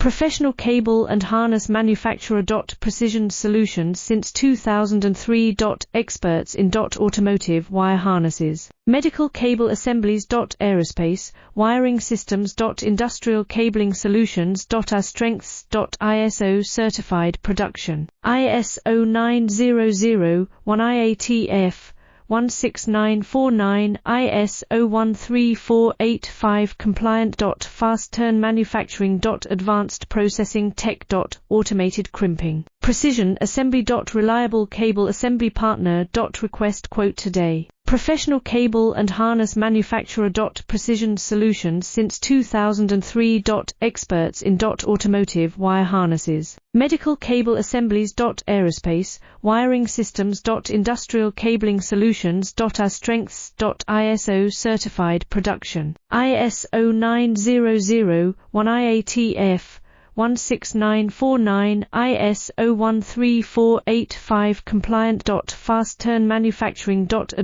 Professional cable and harness manufacturer. Precision solutions since 2003. Experts in automotive wire harnesses, medical cable assemblies. Aerospace wiring systems. Industrial cabling solutions. Our strengths. ISO certified production. ISO 9001-IATF16949 ISO 13485 compliant. Fast turn manufacturing. Advanced processing tech. Automated crimping. Precision assembly. Reliable cable assembly partner. Request quote today. Professional cable and harness manufacturer. Precision solutions since 2003. Experts in automotive wire harnesses, medical cable assemblies. Aerospace wiring systems. Industrial cabling solutions. Our strengths. ISO certified production. ISO 9001-IATF16949 ISO 13485 compliant. Fast turn manufacturing. Advanced